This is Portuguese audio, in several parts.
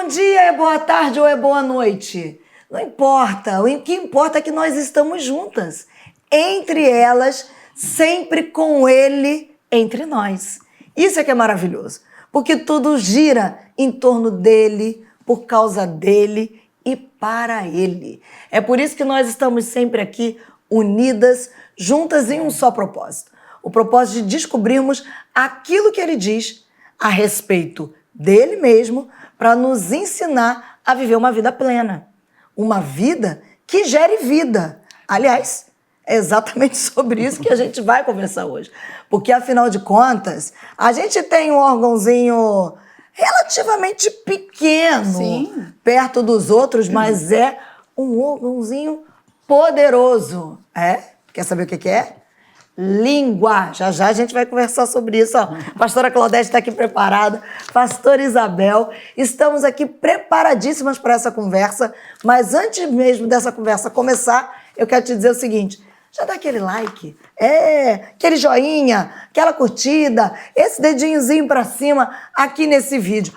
bom dia, é boa tarde ou é boa noite. Não importa, o que importa é que nós estamos juntas. Entre elas, sempre com Ele entre nós. Isso é que é maravilhoso, porque tudo gira em torno dEle, por causa dEle e para Ele. É por isso que nós estamos sempre aqui unidas, juntas em um só propósito. O propósito de descobrirmos aquilo que Ele diz a respeito dele mesmo, para nos ensinar a viver uma vida plena. Uma vida que gere vida. Aliás, é exatamente sobre isso que a gente vai conversar hoje. Porque, afinal de contas, a gente tem um órgãozinho relativamente pequeno, sim, perto dos outros, mas é um órgãozinho poderoso. Quer saber o que é? Língua. Já já a gente vai conversar sobre isso. A pastora Claudete está aqui preparada, pastora Isabel, estamos aqui preparadíssimas para essa conversa, mas antes mesmo dessa conversa começar, eu quero te dizer o seguinte: já dá aquele like, aquele joinha, aquela curtida, esse dedinhozinho para cima aqui nesse vídeo.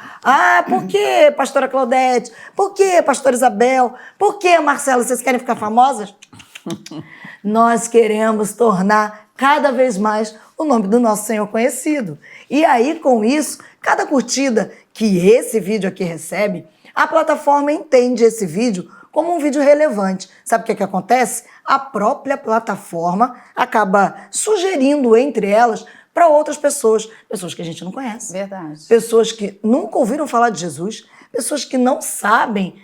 Por que, pastora Claudete? Por que, pastora Isabel? Por que, Marcela, vocês querem ficar famosas? Nós queremos tornar cada vez mais o nome do nosso Senhor conhecido. E aí, com isso, cada curtida que esse vídeo aqui recebe, a plataforma entende esse vídeo como um vídeo relevante. Sabe o que acontece? A própria plataforma acaba sugerindo entre elas para outras pessoas que a gente não conhece. Verdade. Pessoas que nunca ouviram falar de Jesus, pessoas que não sabem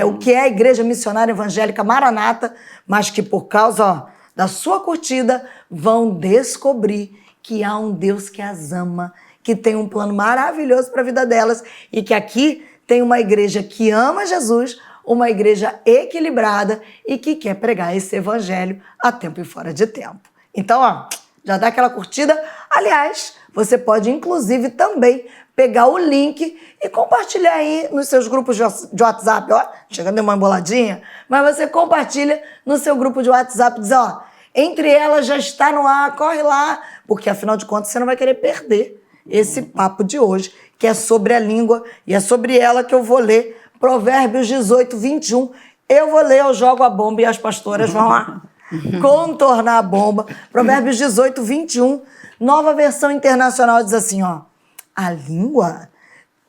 o que é a Igreja Missionária Evangélica Maranata, mas que por causa da sua curtida vão descobrir que há um Deus que as ama, que tem um plano maravilhoso para a vida delas e que aqui tem uma igreja que ama Jesus, uma igreja equilibrada e que quer pregar esse evangelho a tempo e fora de tempo. Então, já dá aquela curtida. Aliás, você pode inclusive também pegar o link e compartilhar aí nos seus grupos de WhatsApp. Chegando de uma emboladinha, mas você compartilha no seu grupo de WhatsApp, diz, entre elas já está no ar, corre lá, porque afinal de contas você não vai querer perder esse papo de hoje, que é sobre a língua, e é sobre ela que eu vou ler Provérbios 18, 21. Eu vou ler, eu jogo a bomba e as pastoras vão lá contornar a bomba. Provérbios 18, 21, nova versão internacional, diz assim, a língua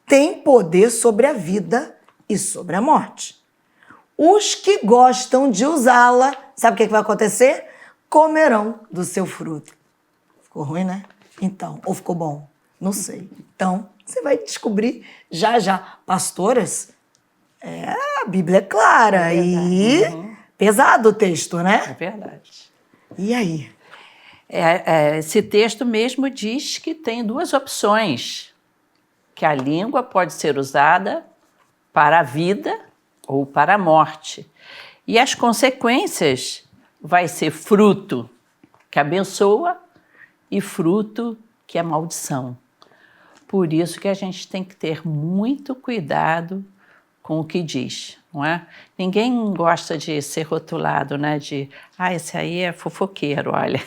tem poder sobre a vida e sobre a morte. Os que gostam de usá-la, sabe o que vai acontecer? Comerão do seu fruto. Ficou ruim, né? Então, ou ficou bom? Não sei. Então, você vai descobrir já já. Pastoras, a Bíblia é clara e pesado o texto, né? É verdade. E aí? Esse texto mesmo diz que tem duas opções, que a língua pode ser usada para a vida ou para a morte. E as consequências vai ser fruto que abençoa e fruto que é maldição. Por isso que a gente tem que ter muito cuidado com o que diz, não é? Ninguém gosta de ser rotulado, né? Esse aí é fofoqueiro, olha,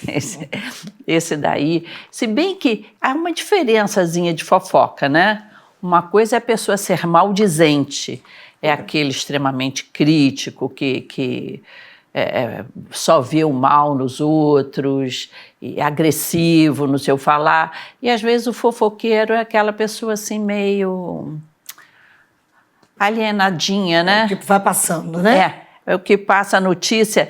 esse daí. Se bem que há uma diferençazinha de fofoca, né? Uma coisa é a pessoa ser maldizente, é aquele extremamente crítico que só vê o mal nos outros, e agressivo no seu falar. E às vezes o fofoqueiro é aquela pessoa assim meio alienadinha, né? O que vai passando, né? É o que passa a notícia.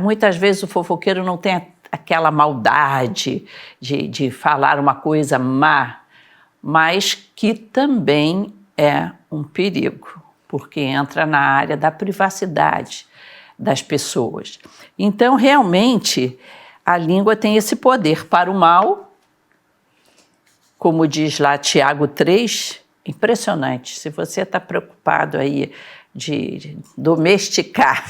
Muitas vezes o fofoqueiro não tem aquela maldade de falar uma coisa má, mas que também é um perigo, porque entra na área da privacidade das pessoas. Então, realmente, a língua tem esse poder para o mal, como diz lá Tiago 3, impressionante. Se você está preocupado aí de domesticar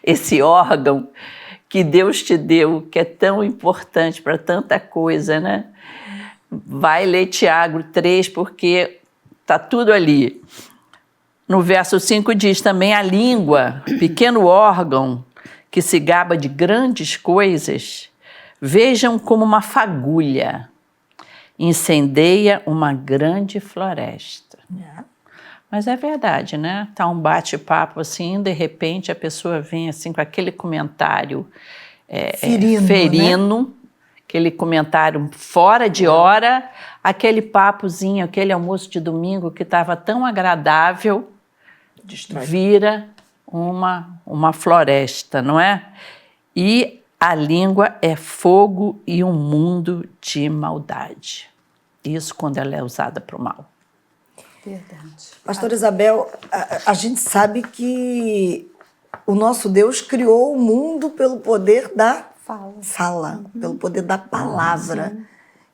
esse órgão que Deus te deu, que é tão importante para tanta coisa, né? Vai ler Tiago 3, porque está tudo ali. No verso 5 diz também: a língua, pequeno órgão que se gaba de grandes coisas, vejam como uma fagulha, incendeia uma grande floresta. Mas é verdade, né? Tá um bate-papo assim, de repente a pessoa vem assim com aquele comentário ferino, né? Aquele comentário fora de hora, aquele papozinho, aquele almoço de domingo que estava tão agradável, vira uma floresta, não é? E a língua é fogo e um mundo de maldade. Isso quando ela é usada para o mal. Verdade. Pastora Isabel, a gente sabe que o nosso Deus criou o mundo pelo poder da fala, pelo poder da palavra. Sim.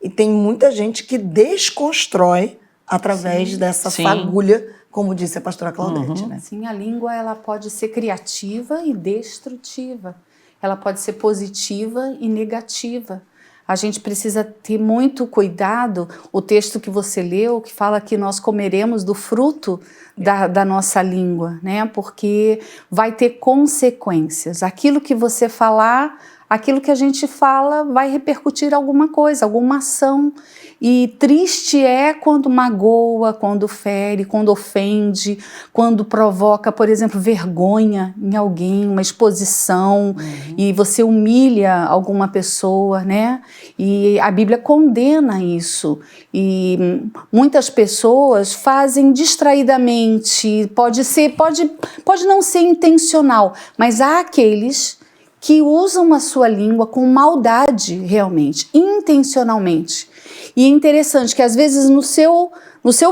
E tem muita gente que desconstrói através dessa fagulha, como disse a pastora Claudete. Né? Sim, a língua ela pode ser criativa e destrutiva. Ela pode ser positiva e negativa. A gente precisa ter muito cuidado. O texto que você leu, que fala que nós comeremos do fruto da nossa língua, né? Porque vai ter consequências. Aquilo que você falar, aquilo que a gente fala vai repercutir alguma coisa, alguma ação. E triste é quando magoa, quando fere, quando ofende, quando provoca, por exemplo, vergonha em alguém, uma exposição, e você humilha alguma pessoa, né? E a Bíblia condena isso. E muitas pessoas fazem distraidamente, pode não ser intencional, mas há aqueles que usam a sua língua com maldade realmente, intencionalmente. E é interessante que às vezes no seu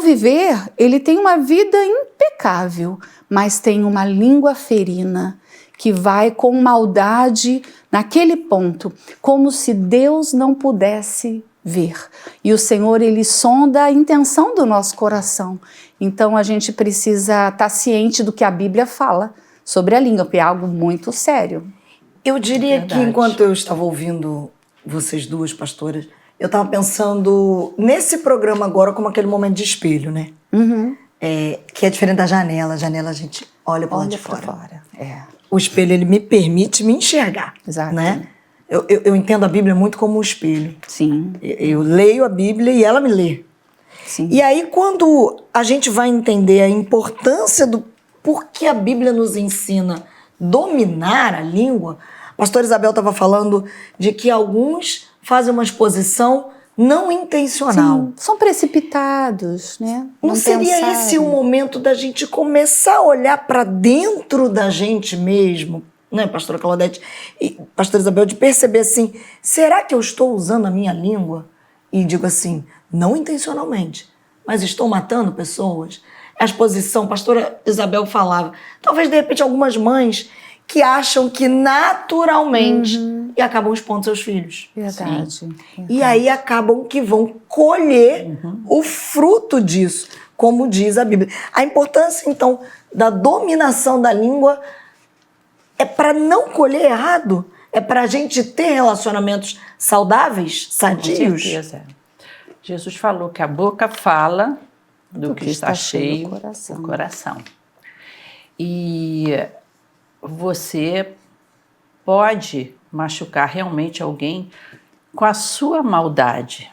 viver ele tem uma vida impecável, mas tem uma língua ferina que vai com maldade naquele ponto, como se Deus não pudesse ver. E o Senhor, ele sonda a intenção do nosso coração. Então a gente precisa estar ciente do que a Bíblia fala sobre a língua, porque é algo muito sério. Eu diria que enquanto eu estava ouvindo vocês duas, pastoras, eu estava pensando nesse programa agora como aquele momento de espelho, né? Que é diferente da janela. A janela a gente olha para lá de fora. O espelho, ele me permite me enxergar. Exato. Né? Eu entendo a Bíblia muito como um espelho. Sim. Eu leio a Bíblia e ela me lê. Sim. E aí, quando a gente vai entender a importância do porquê a Bíblia nos ensina dominar a língua, a pastora Isabel estava falando de que alguns fazem uma exposição não intencional. Sim, são precipitados, né? Não seria esse o momento da gente começar a olhar para dentro da gente mesmo, né, pastora Claudete e pastora Isabel, de perceber assim, será que eu estou usando a minha língua? E digo assim, não intencionalmente, mas estou matando pessoas? A exposição, a pastora Isabel falava, talvez de repente algumas mães que acham que naturalmente e acabam expondo seus filhos. Verdade. E aí acabam que vão colher o fruto disso, como diz a Bíblia. A importância, então, da dominação da língua é para não colher errado, é para a gente ter relacionamentos saudáveis, sadios. Com certeza. Jesus falou que a boca fala do que está cheio o coração. E você pode machucar realmente alguém com a sua maldade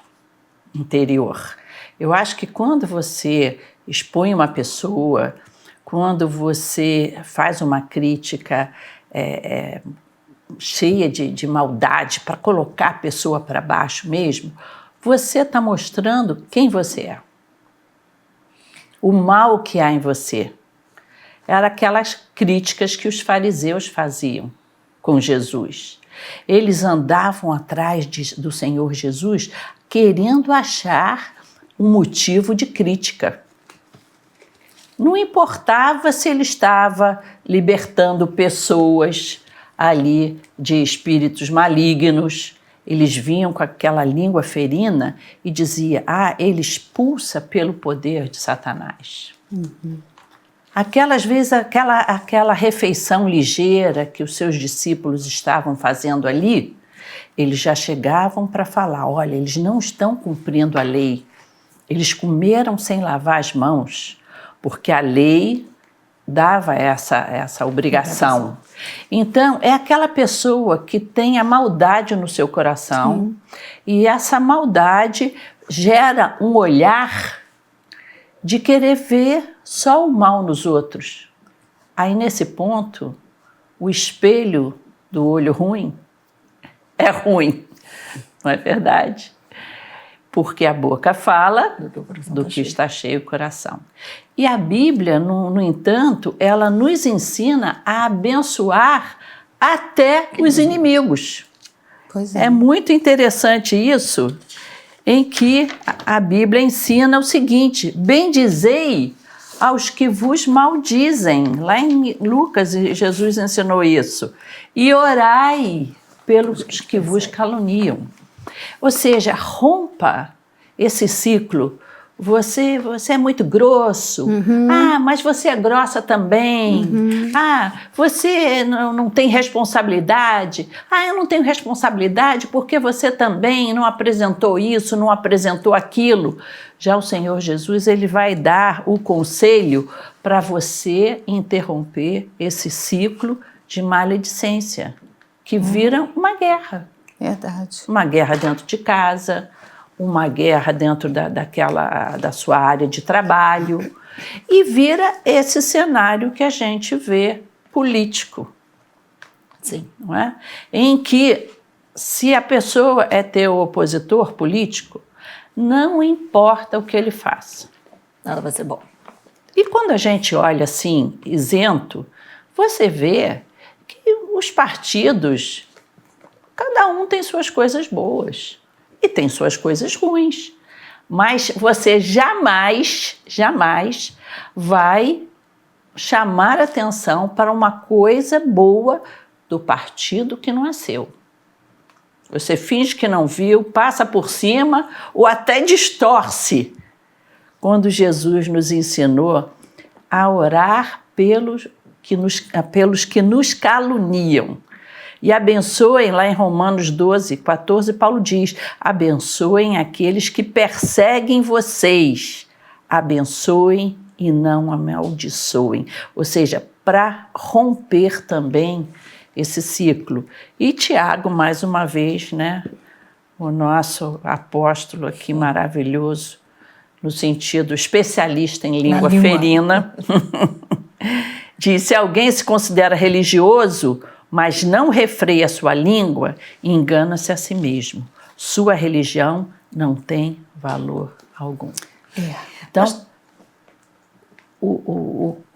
interior. Eu acho que quando você expõe uma pessoa, quando você faz uma crítica cheia de maldade para colocar a pessoa para baixo mesmo, você está mostrando quem você é. O mal que há em você. Eram aquelas críticas que os fariseus faziam com Jesus. Eles andavam atrás do Senhor Jesus querendo achar um motivo de crítica. Não importava se ele estava libertando pessoas ali de espíritos malignos. Eles vinham com aquela língua ferina e diziam, ele expulsa pelo poder de Satanás. Aquelas vezes, aquela refeição ligeira que os seus discípulos estavam fazendo ali, eles já chegavam para falar, olha, eles não estão cumprindo a lei, eles comeram sem lavar as mãos, porque a lei dava essa obrigação. Então, é aquela pessoa que tem a maldade no seu coração, e essa maldade gera um olhar de querer ver só o mal nos outros. Aí, nesse ponto, o espelho do olho ruim é ruim, não é verdade? Porque a boca fala do que está cheio o coração. E a Bíblia, no entanto, ela nos ensina a abençoar até os inimigos. Pois é. É muito interessante isso, em que a Bíblia ensina o seguinte: bendizei aos que vos maldizem. Lá em Lucas, Jesus ensinou isso. E orai pelos que vos caluniam. Ou seja, rompa esse ciclo. Você é muito grosso. Ah, mas você é grossa também. Ah, você não tem responsabilidade. Ah, eu não tenho responsabilidade porque você também não apresentou isso, não apresentou aquilo. Já o Senhor Jesus, ele vai dar o conselho para você interromper esse ciclo de maledicência, que vira uma guerra. Verdade. Uma guerra dentro de casa, uma guerra dentro da sua área de trabalho, e vira esse cenário que a gente vê político. Sim, não é? Em que, se a pessoa é teu opositor político, não importa o que ele faça. Nada vai ser bom. E quando a gente olha assim, isento, você vê que os partidos, cada um tem suas coisas boas e tem suas coisas ruins. Mas você jamais vai chamar atenção para uma coisa boa do partido que não é seu. Você finge que não viu, passa por cima ou até distorce. Quando Jesus nos ensinou a orar pelos que nos caluniam. E abençoem, lá em Romanos 12, 14, Paulo diz: abençoem aqueles que perseguem vocês. Abençoem e não amaldiçoem. Ou seja, para romper também esse ciclo. E Tiago, mais uma vez, né, o nosso apóstolo aqui maravilhoso, no sentido especialista em língua ferina, diz: se alguém se considera religioso, mas não refreia sua língua, engana-se a si mesmo. Sua religião não tem valor algum. Então,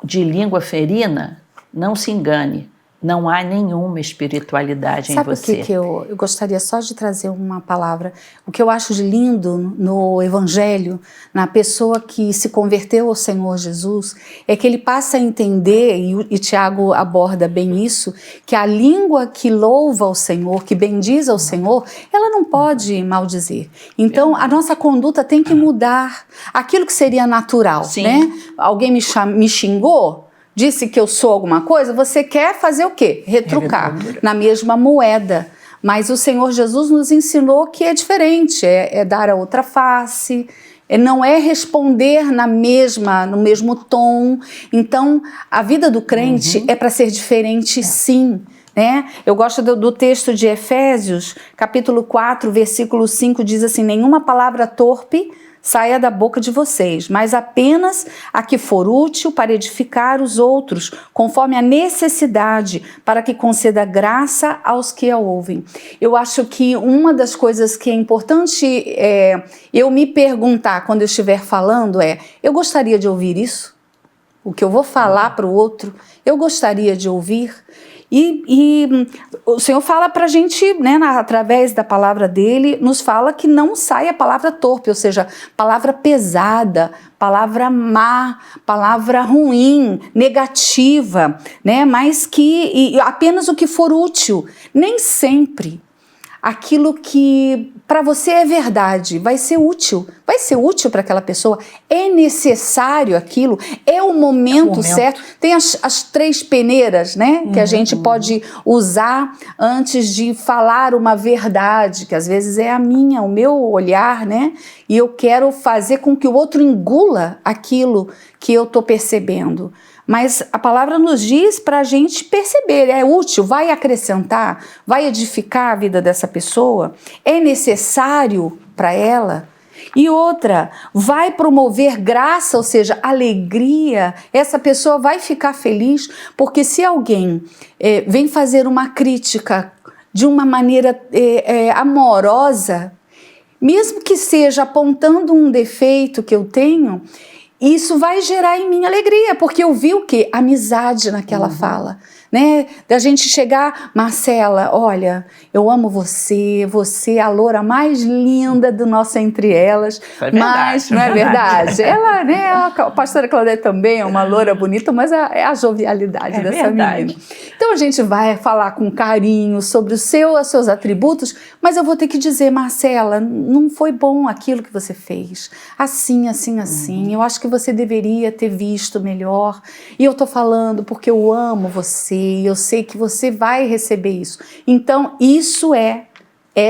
de língua ferina, não se engane. Não há nenhuma espiritualidade em você. Sabe o que eu gostaria só de trazer uma palavra? O que eu acho de lindo no Evangelho, na pessoa que se converteu ao Senhor Jesus, é que ele passa a entender, e Tiago aborda bem isso, que a língua que louva ao Senhor, que bendiz ao Senhor, ela não pode maldizer. Então, a nossa conduta tem que mudar. Aquilo que seria natural, né? Alguém me xingou, disse que eu sou alguma coisa, você quer fazer o quê? Retrucar na mesma moeda. Mas o Senhor Jesus nos ensinou que é diferente, é dar a outra face, não é responder no mesmo tom. Então, a vida do crente é para ser diferente, sim. Né? Eu gosto do texto de Efésios, capítulo 4, versículo 5, diz assim: nenhuma palavra torpe saia da boca de vocês, mas apenas a que for útil para edificar os outros, conforme a necessidade, para que conceda graça aos que a ouvem. Eu acho que uma das coisas que é importante eu me perguntar quando eu estiver falando eu gostaria de ouvir isso? O que eu vou falar para o outro, eu gostaria de ouvir? E o Senhor fala para a gente, né, através da palavra dele, nos fala que não sai a palavra torpe, ou seja, palavra pesada, palavra má, palavra ruim, negativa, né, mas que apenas o que for útil. Nem sempre aquilo que para você é verdade vai ser útil para aquela pessoa, é necessário aquilo, é o momento certo. Tem as 3 peneiras, né, que a gente pode usar antes de falar uma verdade, que às vezes é o meu olhar, né, e eu quero fazer com que o outro engula aquilo que eu estou percebendo. Mas a palavra nos diz para a gente perceber, é útil, vai acrescentar, vai edificar a vida dessa pessoa, é necessário para ela. E outra, vai promover graça, ou seja, alegria. Essa pessoa vai ficar feliz, porque se alguém vem fazer uma crítica de uma maneira amorosa, mesmo que seja apontando um defeito que eu tenho, isso vai gerar em mim alegria, porque eu vi o quê? Amizade naquela fala. Né? Da gente chegar, Marcela, olha, eu amo você, você é a loura mais linda do nosso Entre Elas. É verdade, mas não é verdade? Ela, né, a pastora Claudete também é uma loura bonita, mas é a jovialidade dessa verdade. menina. Então a gente vai falar com carinho sobre os seus atributos, mas eu vou ter que dizer, Marcela, não foi bom aquilo que você fez. Assim, assim, assim. Eu acho que você deveria ter visto melhor. E eu tô falando porque eu amo você. Eu sei que você vai receber isso. Então, isso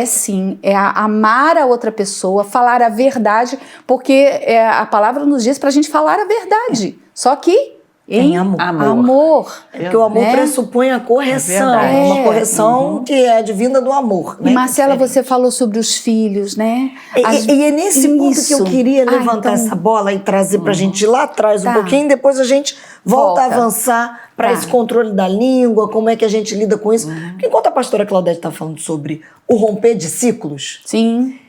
sim, amar a outra pessoa, falar a verdade, porque a palavra nos diz para a gente falar a verdade. Só que em amor. Porque o amor pressupõe a correção, uma correção que é advinda do amor. E Marcela, você falou sobre os filhos, né? E é nesse ponto que eu queria levantar essa bola e trazer pra gente ir lá atrás um pouquinho, depois a gente volta a avançar para esse controle da língua, como é que a gente lida com isso. Porque enquanto a pastora Claudete está falando sobre o romper de ciclos, sim,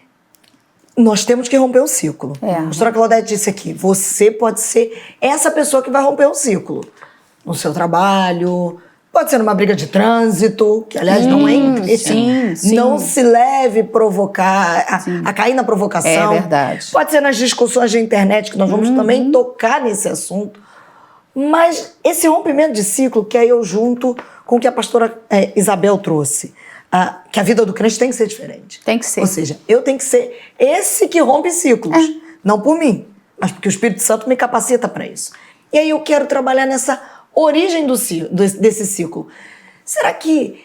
nós temos que romper o ciclo. A pastora Claudete disse aqui, você pode ser essa pessoa que vai romper o ciclo. No seu trabalho, pode ser numa briga de trânsito, que aliás não é não se leve a cair na provocação. É verdade. Pode ser nas discussões de internet, que nós vamos também tocar nesse assunto. Mas esse rompimento de ciclo, que aí eu junto com o que a pastora Isabel trouxe, que a vida do crente tem que ser diferente. Tem que ser. Ou seja, eu tenho que ser esse que rompe ciclos. Não por mim, mas porque o Espírito Santo me capacita para isso. E aí eu quero trabalhar nessa origem desse ciclo. Será que,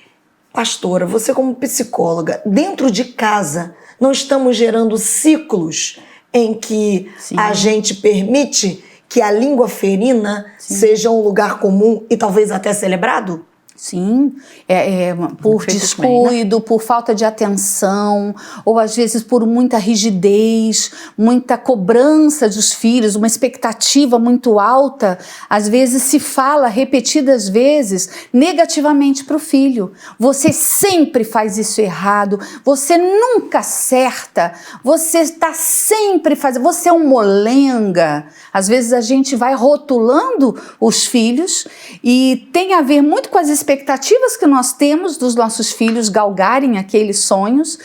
pastora, você como psicóloga, dentro de casa, não estamos gerando ciclos em que a gente permite que a língua ferina seja um lugar comum e talvez até celebrado? Sim, por descuido, por falta de atenção, ou às vezes por muita rigidez, muita cobrança dos filhos, uma expectativa muito alta. Às vezes se fala repetidas vezes negativamente para o filho. Você sempre faz isso errado, você nunca acerta, você está sempre fazendo, você é um molenga. Às vezes a gente vai rotulando os filhos e tem a ver muito com as expectativas que nós temos dos nossos filhos galgarem aqueles sonhos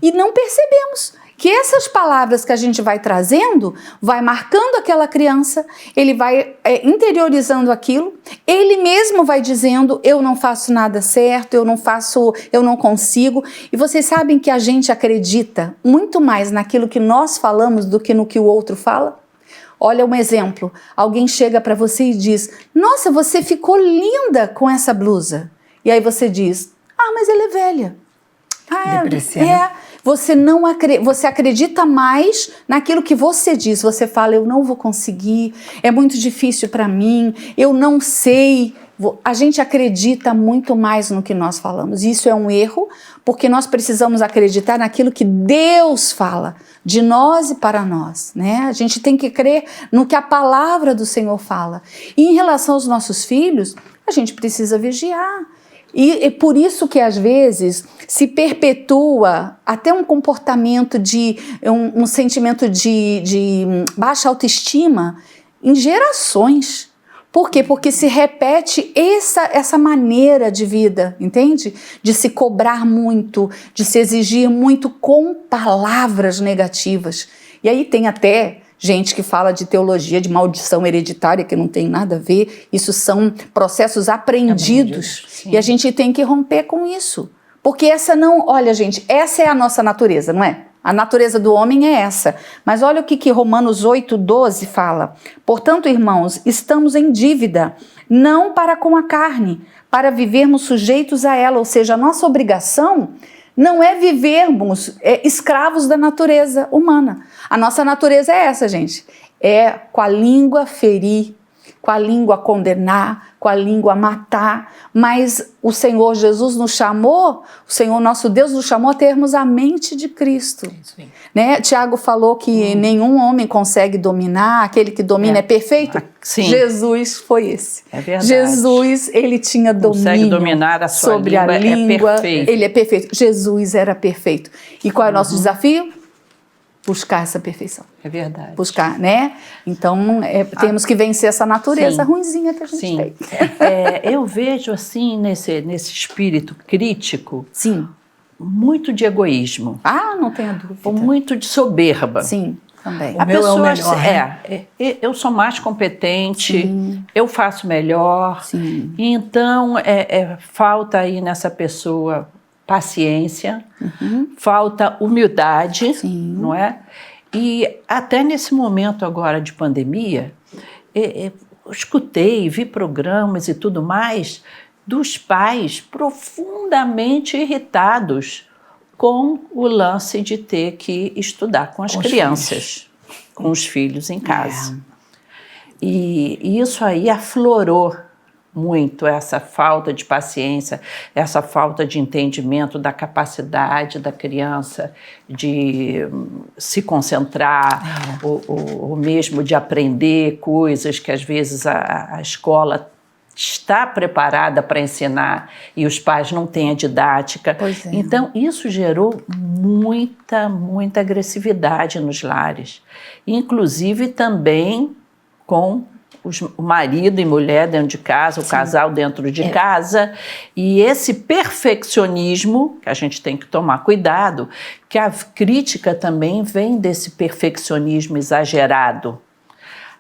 e não percebemos que essas palavras que a gente vai trazendo vai marcando aquela criança, ele vai interiorizando aquilo, ele mesmo vai dizendo, eu não faço nada certo, eu não consigo. E vocês sabem que a gente acredita muito mais naquilo que nós falamos do que no que o outro fala? Olha um exemplo, alguém chega para você e diz, nossa, você ficou linda com essa blusa. E aí você diz, mas ela é velha. Você acredita mais naquilo que você diz. Você fala, eu não vou conseguir, é muito difícil para mim, eu não sei. A gente acredita muito mais no que nós falamos. Isso é um erro, porque nós precisamos acreditar naquilo que Deus fala, de nós e para nós, né? A gente tem que crer no que a palavra do Senhor fala. E em relação aos nossos filhos, a gente precisa vigiar. E é por isso que às vezes se perpetua até um comportamento um sentimento de baixa autoestima em gerações. Por quê? Porque se repete essa maneira de vida, entende? De se cobrar muito, de se exigir muito com palavras negativas. E aí tem até gente que fala de teologia de maldição hereditária, que não tem nada a ver. Isso são processos aprendidos. E a gente tem que romper com isso. Porque olha gente, essa é a nossa natureza, não é? A natureza do homem é essa. Mas olha o que Romanos 8:12 fala. Portanto, irmãos, estamos em dívida, não para com a carne, para vivermos sujeitos a ela. Ou seja, a nossa obrigação não é vivermos escravos da natureza humana. A nossa natureza é essa, gente. É com a língua ferir, com a língua condenar, com a língua matar, mas o Senhor Jesus nos chamou, o Senhor nosso Deus nos chamou a termos a mente de Cristo. Né? Tiago falou que nenhum homem consegue dominar, aquele que domina é perfeito. Sim. Jesus foi esse. É verdade. Jesus, ele tinha domínio dominar a sua sobre a língua. É perfeito. Ele é perfeito. Jesus era perfeito. E qual é o nosso desafio? Buscar essa perfeição. É verdade. Buscar, né? Então, temos que vencer essa natureza ruinzinha que a gente Sim. tem. Eu vejo, assim, nesse espírito crítico, Sim. muito de egoísmo. Ah, não tenha dúvida. Ou muito de soberba. Sim, também. O meu é o melhor, eu sou mais competente, eu faço melhor. Sim. Então, falta aí nessa pessoa paciência, falta humildade, não é? E até nesse momento agora de pandemia, eu escutei, vi programas e tudo mais dos pais profundamente irritados com o lance de ter que estudar com as crianças, com os filhos em casa. E isso aí aflorou muito essa falta de paciência, essa falta de entendimento da capacidade da criança de se concentrar, ou mesmo de aprender coisas que às vezes a escola está preparada para ensinar e os pais não têm a didática. Pois é. Então, isso gerou muita agressividade nos lares. Inclusive também com o marido e mulher dentro de casa, o casal dentro de casa, e esse perfeccionismo, que a gente tem que tomar cuidado, que a crítica também vem desse perfeccionismo exagerado,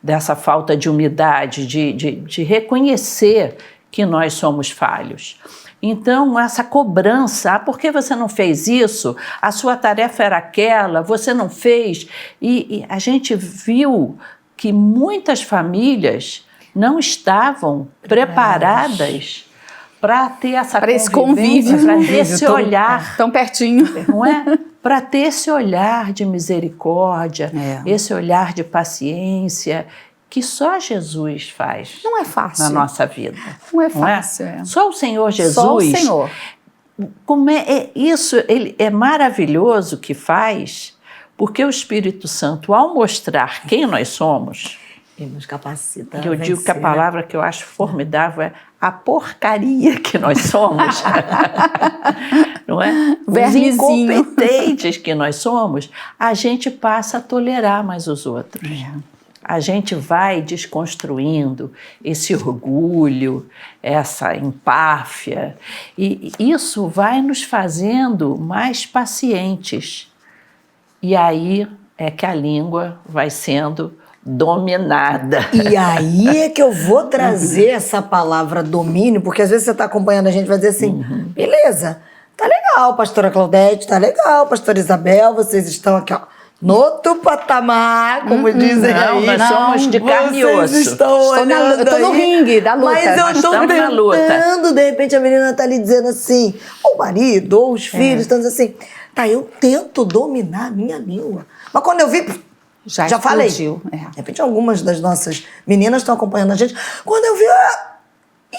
dessa falta de humildade, de reconhecer que nós somos falhos. Então, essa cobrança, por que você não fez isso? A sua tarefa era aquela, você não fez. E a gente viu que muitas famílias não estavam preparadas para ter essa convívio, para ter esse olhar tão pertinho, não é? Para ter esse olhar de misericórdia, esse olhar de paciência que só Jesus faz. Não é fácil na nossa vida. Não é fácil. Só o Senhor Jesus. Só o Senhor. Como isso? Ele é maravilhoso que faz. Porque o Espírito Santo, ao mostrar quem nós somos, ele nos capacita. Eu digo que a palavra que eu acho formidável é a porcaria que nós somos, não é? Os incompetentes que nós somos, a gente passa a tolerar mais os outros. A gente vai desconstruindo esse orgulho, essa empáfia, e isso vai nos fazendo mais pacientes. E aí é que a língua vai sendo dominada. E aí é que eu vou trazer essa palavra domínio, porque às vezes você está acompanhando a gente e vai dizer assim, beleza, tá legal, pastora Claudete, tá legal, pastora Isabel, vocês estão aqui, ó, no outro patamar, como dizem aí. Nós somos de carne e osso. Eu tô no ringue da luta. Mas eu tô tentando, de repente a menina tá ali dizendo assim, ou o marido, ou os filhos, estão dizendo assim, tá, eu tento dominar a minha língua. Mas quando eu vi, já falei. De repente algumas das nossas meninas estão acompanhando a gente. Quando eu vi,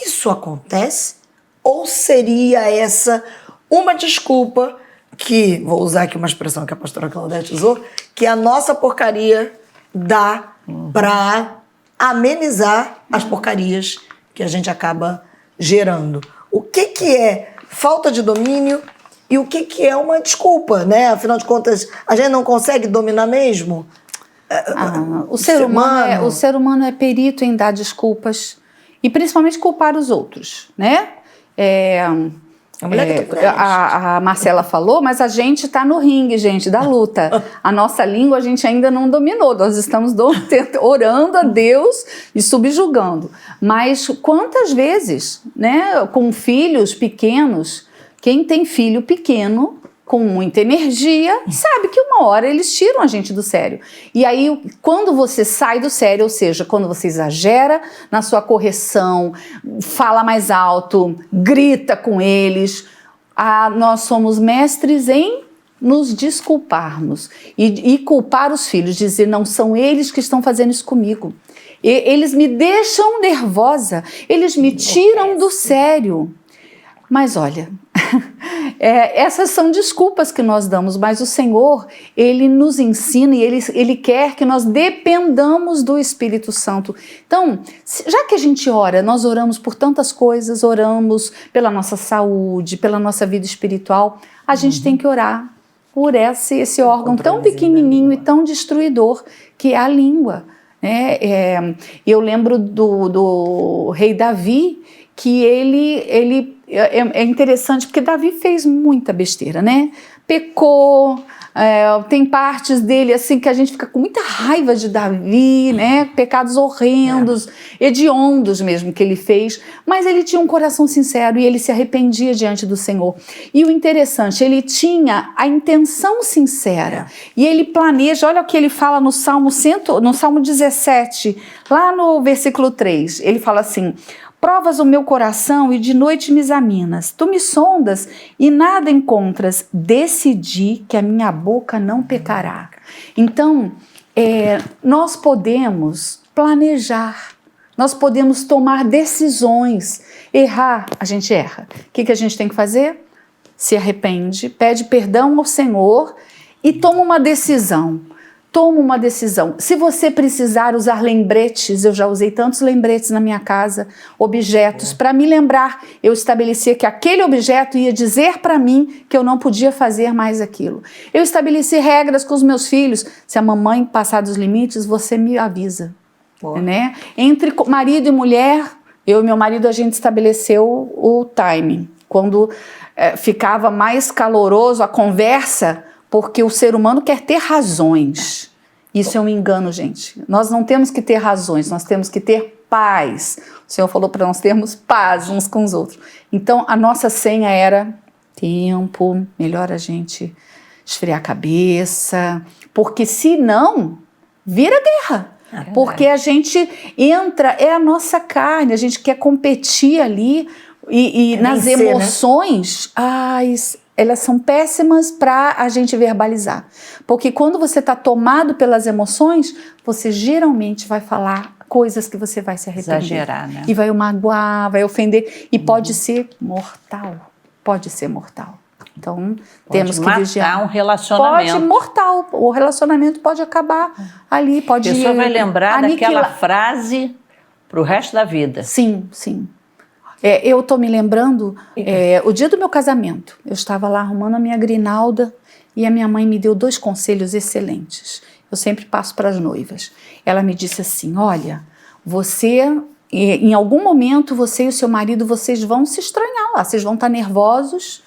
isso acontece? Ou seria essa uma desculpa que, vou usar aqui uma expressão que a pastora Claudete usou, que a nossa porcaria dá para amenizar as porcarias que a gente acaba gerando. O que é falta de domínio e o que é uma desculpa, né? Afinal de contas, a gente não consegue dominar mesmo? O ser humano é perito em dar desculpas e principalmente culpar os outros, né? A Marcela falou, mas a gente está no ringue, gente, da luta. A nossa língua a gente ainda não dominou. Nós estamos orando a Deus e subjugando. Mas quantas vezes, né, com filhos pequenos, quem tem filho pequeno com muita energia, sabe que uma hora eles tiram a gente do sério. E aí, quando você sai do sério, ou seja, quando você exagera na sua correção, fala mais alto, grita com eles, nós somos mestres em nos desculparmos e culpar os filhos, dizer, não são eles que estão fazendo isso comigo. Eles me deixam nervosa, eles me tiram do sério. Mas olha, essas são desculpas que nós damos, mas o Senhor, Ele nos ensina e Ele quer que nós dependamos do Espírito Santo. Então, já que a gente ora, nós oramos por tantas coisas, oramos pela nossa saúde, pela nossa vida espiritual, a gente tem que orar por esse órgão tão pequenininho e tão destruidor que é a língua. Eu lembro do rei Davi, que ele é interessante porque Davi fez muita besteira, né? Pecou, tem partes dele assim que a gente fica com muita raiva de Davi, né? Pecados horrendos, hediondos mesmo que ele fez, mas ele tinha um coração sincero e ele se arrependia diante do Senhor. E o interessante, ele tinha a intenção sincera e ele planeja, olha o que ele fala no Salmo 17, lá no versículo 3, ele fala assim: provas o meu coração e de noite me examinas. Tu me sondas e nada encontras. Decidi que a minha boca não pecará. Então, nós podemos planejar, nós podemos tomar decisões. Errar, a gente erra. O que a gente tem que fazer? Se arrepende, pede perdão ao Senhor e toma uma decisão. Toma uma decisão. Se você precisar usar lembretes, eu já usei tantos lembretes na minha casa, objetos, para me lembrar, eu estabelecia que aquele objeto ia dizer para mim que eu não podia fazer mais aquilo. Eu estabeleci regras com os meus filhos. Se a mamãe passar dos limites, você me avisa. Né? Entre marido e mulher, eu e meu marido, a gente estabeleceu o timing. Quando ficava mais caloroso a conversa, porque o ser humano quer ter razões. Isso é um engano, gente. Nós não temos que ter razões, nós temos que ter paz. O Senhor falou para nós termos paz uns com os outros. Então, a nossa senha era tempo, melhor a gente esfriar a cabeça, porque senão vira guerra. Porque a gente entra, é a nossa carne, a gente quer competir ali e nas vencer, emoções, elas são péssimas para a gente verbalizar. Porque quando você está tomado pelas emoções, você geralmente vai falar coisas que você vai se arrepender. Exagerar, né? E vai magoar, vai ofender. E pode ser mortal. Pode ser mortal. Então, temos que vigiar. Um relacionamento. Pode, mortal. O relacionamento pode acabar ali. Pode a pessoa vai lembrar daquela aniquilar. Frase para o resto da vida. Sim, sim. Eu estou me lembrando, o dia do meu casamento, eu estava lá arrumando a minha grinalda e a minha mãe me deu 2 conselhos excelentes. Eu sempre passo para as noivas. Ela me disse assim: olha, em algum momento, você e o seu marido, vocês vão se estranhar lá, vocês vão estar nervosos.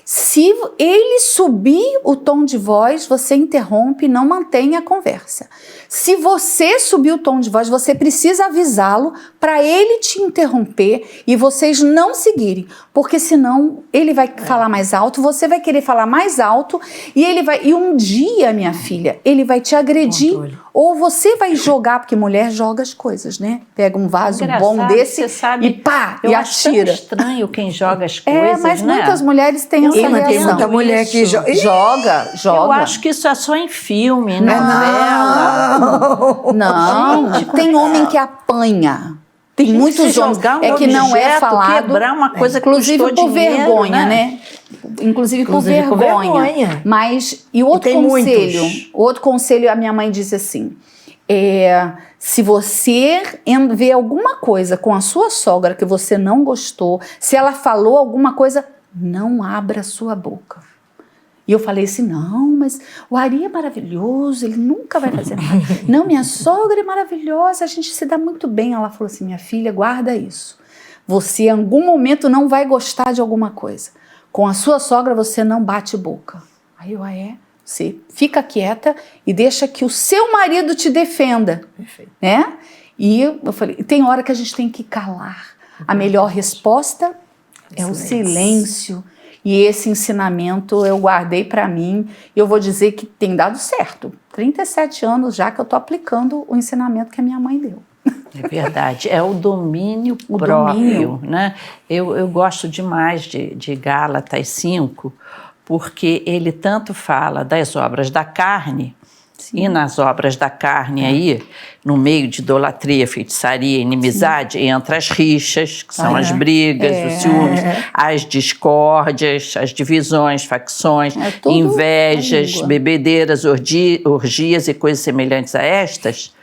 Se ele subir o tom de voz, você interrompe e não mantém a conversa. Se você subir o tom de voz, você precisa avisá-lo para ele te interromper e vocês não seguirem, porque senão ele vai falar mais alto, você vai querer falar mais alto e um dia, minha filha, ele vai te agredir. Controle. Ou você vai jogar, porque mulher joga as coisas, né? Pega um vaso bom desse e pá, e atira. É estranho quem joga as coisas, mas né? Muitas mulheres têm essa reação. Tem muita mulher que joga. Eu acho que isso é só em filme, novela. Não, gente, tem homem que apanha. Tem muitos homens que não é falado. Quebrar uma coisa que inclusive por dinheiro, vergonha, né? Inclusive por vergonha. Mas e outro conselho, a minha mãe disse assim: se você vê alguma coisa com a sua sogra que você não gostou, se ela falou alguma coisa, não abra a sua boca. E eu falei assim: não, mas o Ari é maravilhoso, ele nunca vai fazer nada. Não, minha sogra é maravilhosa, a gente se dá muito bem. Ela falou assim: minha filha, guarda isso. Você em algum momento não vai gostar de alguma coisa. Com a sua sogra você não bate boca. Aí eu, você fica quieta e deixa que o seu marido te defenda. Perfeito. Né? E eu falei, tem hora que a gente tem que calar. A melhor resposta é o silêncio. E esse ensinamento eu guardei para mim e eu vou dizer que tem dado certo. 37 anos já que eu estou aplicando o ensinamento que a minha mãe deu. É verdade, é o domínio próprio, né? Eu gosto demais de Gálatas 5, porque ele tanto fala das obras da carne, e nas obras da carne aí, no meio de idolatria, feitiçaria, inimizade, entra as rixas, que são as brigas, os ciúmes, as discórdias, as divisões, facções, invejas, bebedeiras, orgias e coisas semelhantes a estas.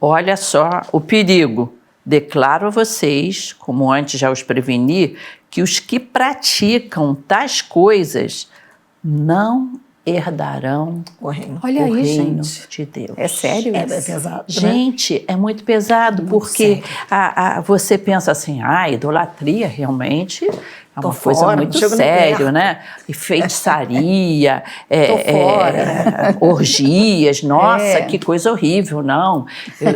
Olha só o perigo. Declaro a vocês, como antes já os preveni, que os que praticam tais coisas não herdarão o reino de Deus. É sério isso? É pesado, Gente, é muito pesado, porque você pensa assim, idolatria realmente é uma coisa muito séria, né? E feitiçaria, orgias, nossa, que coisa horrível, não.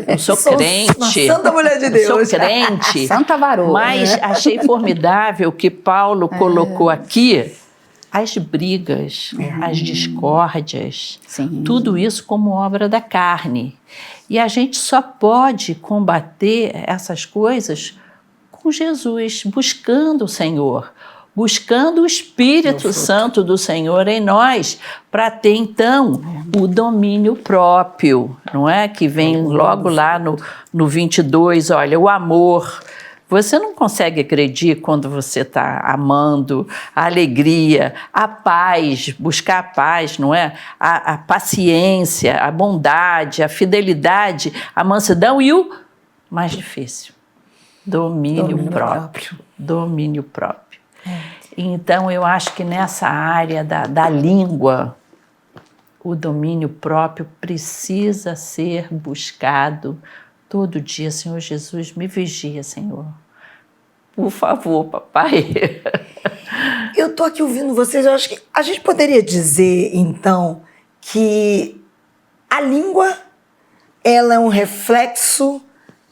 Eu sou crente. Uma santa mulher de Deus. Sou crente. Santa varoa. Mas achei formidável que Paulo colocou aqui as brigas, as discórdias, tudo isso como obra da carne. E a gente só pode combater essas coisas com Jesus, buscando o Senhor, buscando o Espírito Santo do Senhor em nós, para ter então o domínio próprio, não é? Que vem logo lá no 22, olha, o amor. Você não consegue agredir quando você está amando, a alegria, a paz, buscar a paz, não é? A paciência, a bondade, a fidelidade, a mansidão e o mais difícil, domínio próprio. Domínio próprio. Então, eu acho que nessa área da língua, o domínio próprio precisa ser buscado todo dia. Senhor Jesus, me vigia, Senhor. Por favor, papai. Eu estou aqui ouvindo vocês, eu acho que a gente poderia dizer, então, que a língua, ela é um reflexo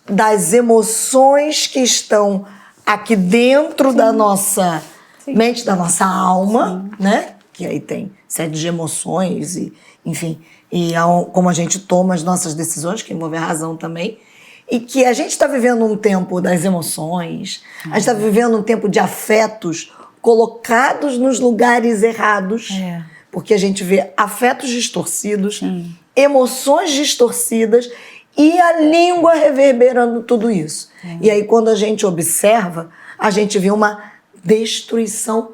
das emoções que estão aqui dentro da nossa mente, da nossa alma, né? Que aí tem sede de emoções e, enfim, como a gente toma as nossas decisões, que envolve a razão também. E que a gente está vivendo um tempo das emoções, a gente está vivendo um tempo de afetos colocados nos lugares errados, porque a gente vê afetos distorcidos, emoções distorcidas e a língua reverberando tudo isso. E aí, quando a gente observa, a gente vê uma destruição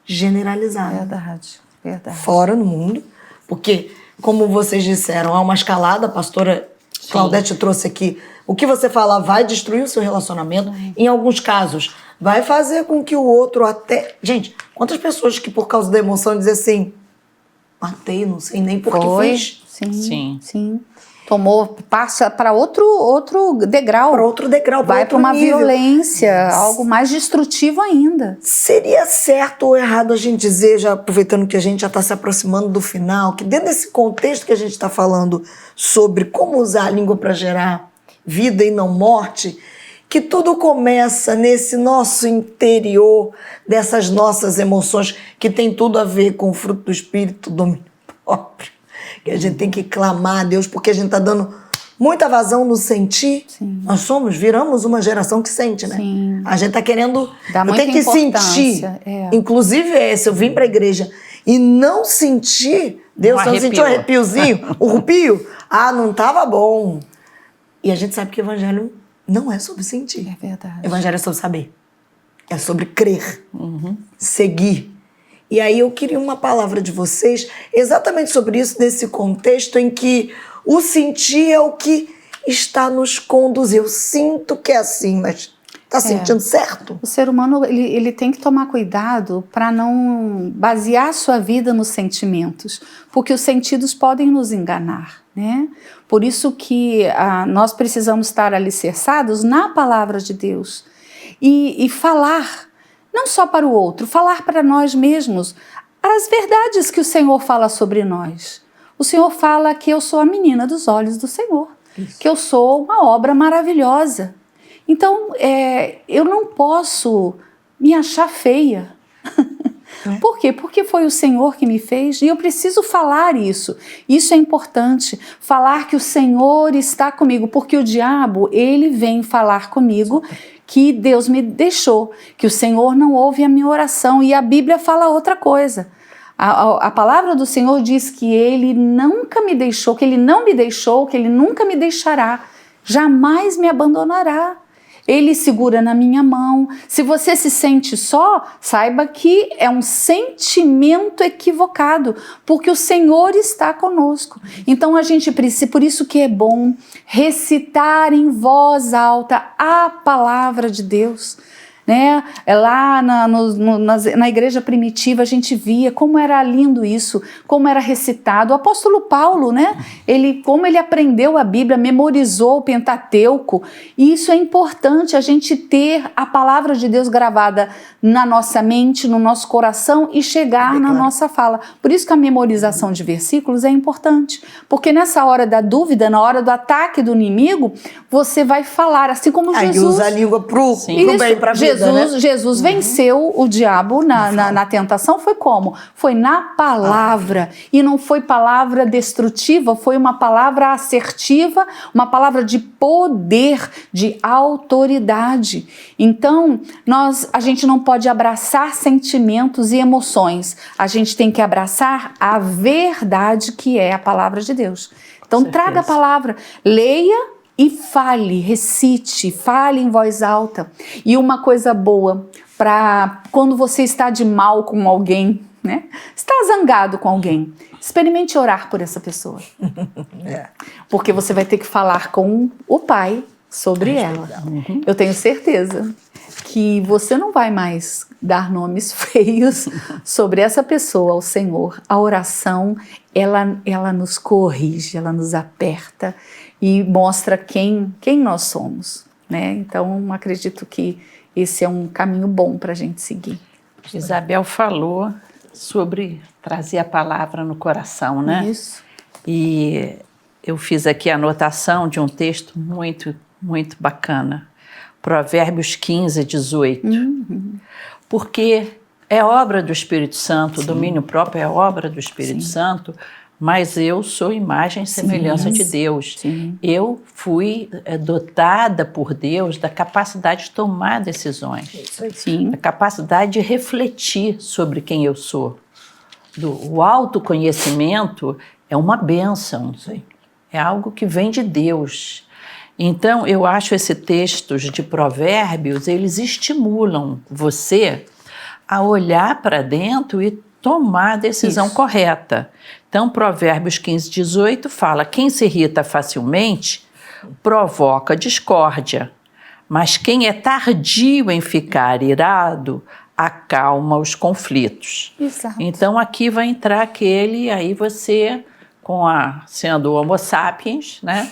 generalizada. Verdade. Fora no mundo, porque, como vocês disseram, há uma escalada, a pastora Claudete trouxe aqui, o que você fala vai destruir o seu relacionamento, em alguns casos vai fazer com que o outro até... Gente, quantas pessoas que por causa da emoção dizem assim, matei, não sei nem por que fiz. Sim. Passa para outro degrau. Para outro degrau, vai para uma nível. Violência, algo mais destrutivo ainda. Seria certo ou errado a gente dizer, já aproveitando que a gente já está se aproximando do final, que dentro desse contexto que a gente está falando sobre como usar a língua para gerar vida e não morte, que tudo começa nesse nosso interior, dessas nossas emoções, que tem tudo a ver com o fruto do Espírito, domínio próprio, que a gente tem que clamar a Deus, porque a gente está dando muita vazão no sentir. Nós viramos uma geração que sente, né? A gente está querendo, eu tenho que sentir. Inclusive, se eu vim para a igreja e não sentir, Deus não sentiu um arrepiozinho, um rupio, não estava bom. E a gente sabe que o evangelho não é sobre sentir. É verdade. O evangelho é sobre saber. É sobre crer, seguir. E aí eu queria uma palavra de vocês exatamente sobre isso, nesse contexto em que o sentir é o que está nos conduzindo. Eu sinto que é assim, mas está sentindo certo? O ser humano ele tem que tomar cuidado para não basear sua vida nos sentimentos, porque os sentidos podem nos enganar, né? Por isso que nós precisamos estar alicerçados na palavra de Deus e falar, não só para o outro, falar para nós mesmos as verdades que o Senhor fala sobre nós. O Senhor fala que eu sou a menina dos olhos do Senhor, que eu sou uma obra maravilhosa. Então, eu não posso me achar feia. Por quê? Porque foi o Senhor que me fez e eu preciso falar isso. Isso é importante, falar que o Senhor está comigo, porque o diabo, ele vem falar comigo que Deus me deixou, que o Senhor não ouve a minha oração, e a Bíblia fala outra coisa. A palavra do Senhor diz que Ele nunca me deixou, que Ele não me deixou, que Ele nunca me deixará, jamais me abandonará. Ele segura na minha mão. Se você se sente só, saiba que é um sentimento equivocado, porque o Senhor está conosco. Então a gente precisa, por isso que é bom recitar em voz alta a palavra de Deus. Né? Lá na igreja primitiva a gente via como era lindo isso, como era recitado. O apóstolo Paulo, né? Como ele aprendeu a Bíblia, memorizou o Pentateuco, e isso é importante, a gente ter a palavra de Deus gravada na nossa mente, no nosso coração e chegar na nossa fala. Por isso que a memorização de versículos é importante, porque nessa hora da dúvida, na hora do ataque do inimigo, você vai falar, assim como Jesus. Aí usa a língua pro bem, pra vida. Jesus venceu o diabo na tentação, foi como? Foi na palavra, e não foi palavra destrutiva, foi uma palavra assertiva, uma palavra de poder, de autoridade. Então, a gente não pode abraçar sentimentos e emoções, a gente tem que abraçar a verdade que é a palavra de Deus. Então, traga a palavra, leia e fale, recite, fale em voz alta. E uma coisa boa, para quando você está de mal com alguém, né? Está zangado com alguém, experimente orar por essa pessoa. Porque você vai ter que falar com o Pai sobre ela. Eu tenho certeza que você não vai mais dar nomes feios sobre essa pessoa ao Senhor. A oração, ela nos corrige, ela nos aperta e mostra quem nós somos, né? Então, acredito que esse é um caminho bom para a gente seguir. Isabel falou sobre trazer a palavra no coração, né? Isso. E eu fiz aqui a anotação de um texto muito, muito bacana. Provérbios 15, 18. Porque é obra do Espírito Santo, o domínio próprio é obra do Espírito Santo, mas eu sou imagem e semelhança de Deus. Eu fui dotada por Deus da capacidade de tomar decisões, da capacidade de refletir sobre quem eu sou. O autoconhecimento é uma bênção, é algo que vem de Deus. Então, eu acho esses textos de provérbios, eles estimulam você a olhar para dentro e tomar a decisão correta. Então, Provérbios 15, 18 fala: quem se irrita facilmente provoca discórdia, mas quem é tardio em ficar irado acalma os conflitos. Exato. Então, aqui vai entrar aquele, aí você, sendo homo sapiens, né,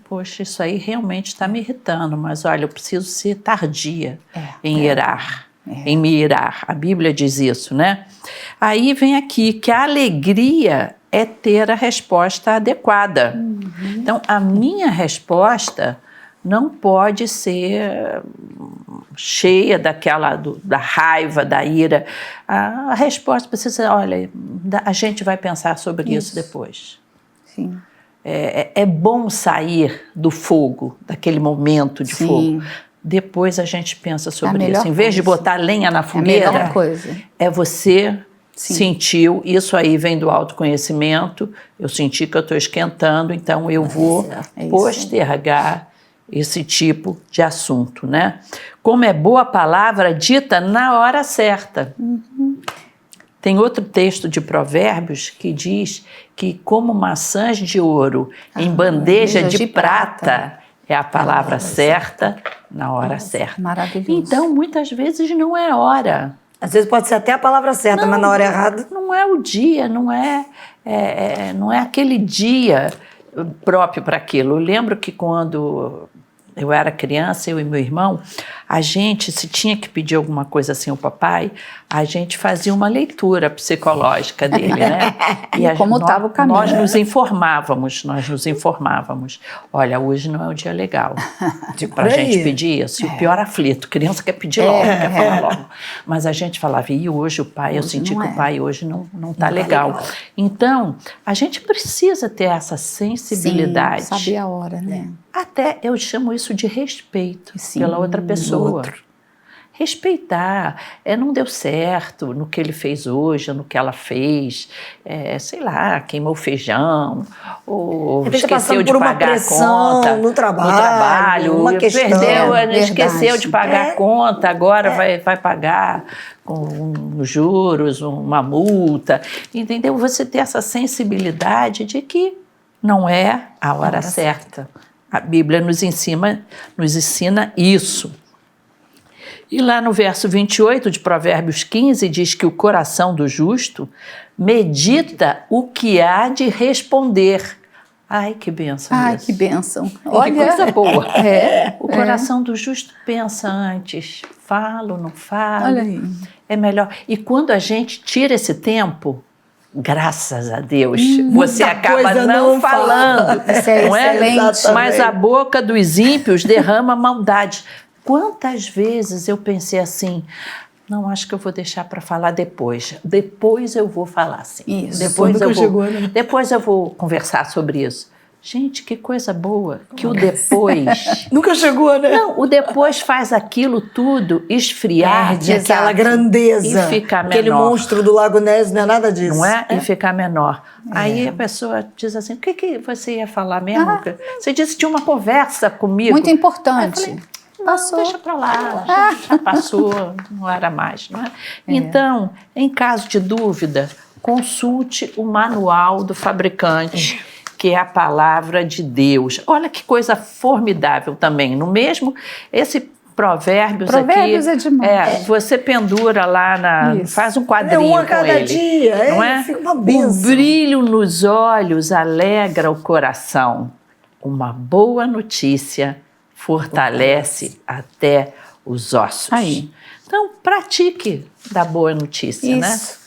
poxa, isso aí realmente está me irritando, mas olha, eu preciso ser tardia em irar. Em me irar. A Bíblia diz isso, né? Aí vem aqui que a alegria é ter a resposta adequada. Então, a minha resposta não pode ser cheia da raiva, da ira. A resposta precisa ser: olha, a gente vai pensar sobre isso depois. Sim. É bom sair do fogo, daquele momento de fogo. Depois a gente pensa sobre isso. Em vez de botar lenha na fogueira, você sentiu, isso aí vem do autoconhecimento, eu senti que eu estou esquentando, então eu vou postergar esse tipo de assunto, né? Como é boa a palavra dita na hora certa. Tem outro texto de Provérbios que diz que como maçãs de ouro em bandeja de prata é a palavra certa na hora certa. Maravilhoso. Então, muitas vezes não é hora. Às vezes pode ser até a palavra certa, mas na hora errada. Não é o dia, não é aquele dia próprio para aquilo. Eu lembro que quando eu era criança, eu e meu irmão, a gente, se tinha que pedir alguma coisa assim ao papai, a gente fazia uma leitura psicológica dele, né? E como estava o caminho. Nós nos informávamos. Olha, hoje não é um dia legal para a gente pedir isso. E o pior aflito, criança quer pedir logo, quer falar logo. Mas a gente falava, e hoje o pai, eu senti que o pai hoje não está legal. Então, a gente precisa ter essa sensibilidade. Sim, saber a hora, né? Até eu chamo isso de respeito pela outra pessoa. respeitar. Não deu certo no que ele fez hoje, no que ela fez, sei lá, queimou feijão, ou esqueceu de pagar a conta no trabalho, uma questão. Esqueceu de pagar a conta, agora vai pagar com juros, uma multa, entendeu? Você ter essa sensibilidade de que não é a hora certa. A Bíblia nos ensina isso. E lá no verso 28 de Provérbios 15 diz que o coração do justo medita o que há de responder. Ai, que bênção. Ai, isso. que bênção. Olha, que coisa boa. O coração do justo pensa antes. Falo, não falo. Olha aí. É melhor. E quando a gente tira esse tempo, graças a Deus, você acaba não falando. Isso é não excelente. Mas a boca dos ímpios derrama maldade. Quantas vezes eu pensei assim, não, acho que eu vou deixar para falar depois. Depois eu vou falar assim. Isso. Depois eu vou conversar sobre isso. Gente, que coisa boa, que o depois... Nunca chegou, né? Não, o depois faz aquilo tudo esfriar. De aquela grandeza. E ficar menor. Aquele monstro do Lago Ness, não é nada disso. Não é? E ficar menor. Aí a pessoa diz assim, o que você ia falar mesmo? Você disse que tinha uma conversa comigo. Muito importante. Aí eu falei, passou. Deixa pra lá, já passou, não era mais. Não é? Então, em caso de dúvida, consulte o manual do fabricante, que é a palavra de Deus. Olha que coisa formidável também. No mesmo, esse Provérbios aqui, é demais. você pendura lá, faz um quadrinho a cada com ele, dia, não é? Fica uma bênção. O brilho nos olhos alegra o coração. Uma boa notícia fortalece até os ossos. Aí. Então, pratique da boa notícia, né? Isso.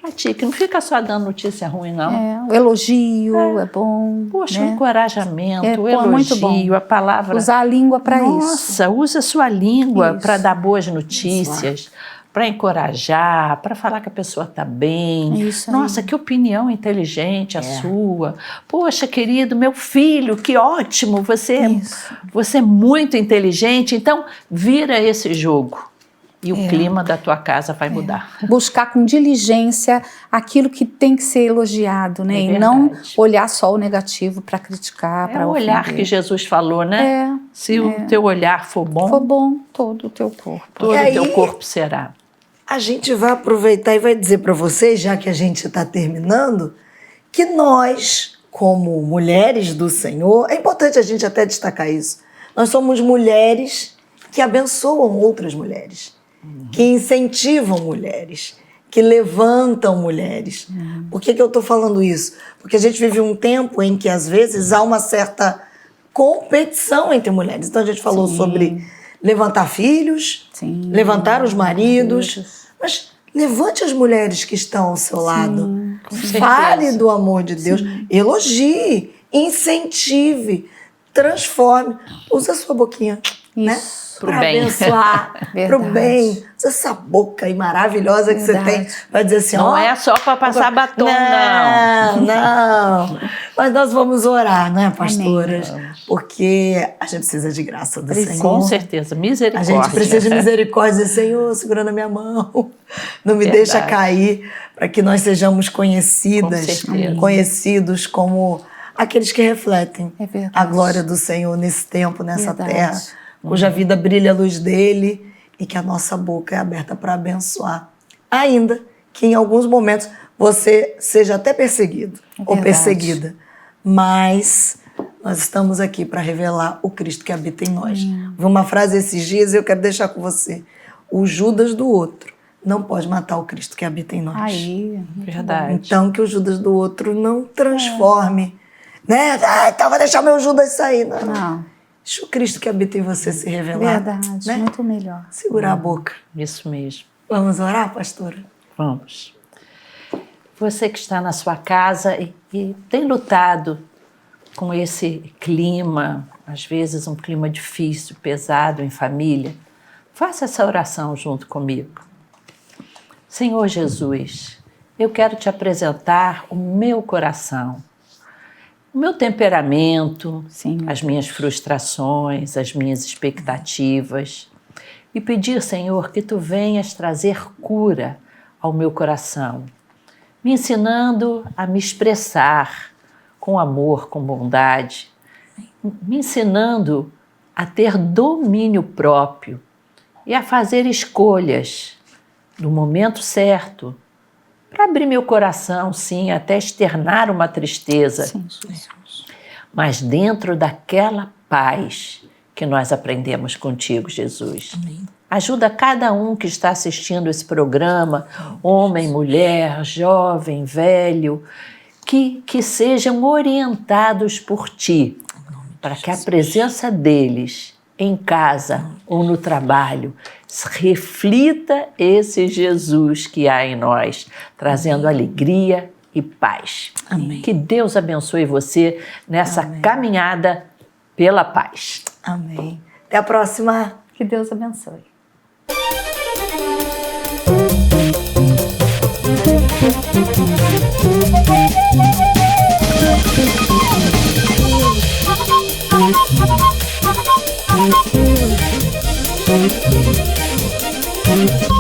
Pratique, não fica só dando notícia ruim, não. O elogio é bom. Poxa, né? o encorajamento, o muito bom. elogio, a palavra... Usar a língua para isso. Nossa, usa a sua língua para dar boas notícias, para encorajar, para falar que a pessoa está bem. Isso aí. Nossa, que opinião inteligente a sua. Poxa, querido, meu filho, que ótimo, você é muito inteligente. Então, vira esse jogo. E o clima da tua casa vai mudar. Buscar com diligência aquilo que tem que ser elogiado, né? E não olhar só o negativo para criticar, para ofender. É o olhar que Jesus falou, né? Se o teu olhar for bom, todo o teu corpo. Todo o teu corpo será. A gente vai aproveitar e vai dizer para vocês, já que a gente está terminando, que nós, como mulheres do Senhor, é importante a gente até destacar isso, nós somos mulheres que abençoam outras mulheres. Que incentivam mulheres, que levantam mulheres. Por que eu estou falando isso? Porque a gente vive um tempo em que, às vezes, há uma certa competição entre mulheres. Então, a gente falou sobre levantar filhos, levantar os maridos, mas levante as mulheres que estão ao seu lado. Fale do amor de Deus, elogie, incentive, transforme. Usa a sua boquinha, né? Para abençoar, para o bem. Usa essa boca aí maravilhosa que você tem para dizer assim, não é só para passar batom, não. Mas nós vamos orar, né, pastoras? Porque a gente precisa de graça do Senhor. Com certeza, misericórdia. A gente precisa de misericórdia. Senhor, segura na minha mão. Não me deixa cair, para que nós sejamos conhecidas, conhecidos como aqueles que refletem a glória do Senhor nesse tempo, nessa terra. Cuja vida brilha a luz dele e que a nossa boca é aberta para abençoar. Ainda que em alguns momentos você seja até perseguido ou perseguida, mas nós estamos aqui para revelar o Cristo que habita em nós. Vi uma frase esses dias e eu quero deixar com você. O Judas do outro não pode matar o Cristo que habita em nós. Verdade. Então que o Judas do outro não transforme, né? Então vou deixar meu Judas sair. Não. Deixa o Cristo que habita em você se revelar. Verdade, né? muito melhor. Segurar a boca. Isso mesmo. Vamos orar, pastora? Vamos. Você que está na sua casa e tem lutado com esse clima, às vezes um clima difícil, pesado em família, faça essa oração junto comigo. Senhor Jesus, eu quero te apresentar o meu coração, o meu temperamento, as minhas frustrações, as minhas expectativas. e pedir, Senhor, que Tu venhas trazer cura ao meu coração, me ensinando a me expressar com amor, com bondade, me ensinando a ter domínio próprio e a fazer escolhas no momento certo, para abrir meu coração, sim, até externar uma tristeza, Sim, Jesus. mas dentro daquela paz que nós aprendemos contigo, Jesus. Amém. Ajuda cada um que está assistindo esse programa, homem, mulher, jovem, velho, que sejam orientados por Ti, para que a presença deles em casa ou no trabalho reflita esse Jesus que há em nós, trazendo alegria e paz. Amém. Que Deus abençoe você nessa caminhada pela paz. Amém. Até a próxima. Que Deus abençoe. Thank you.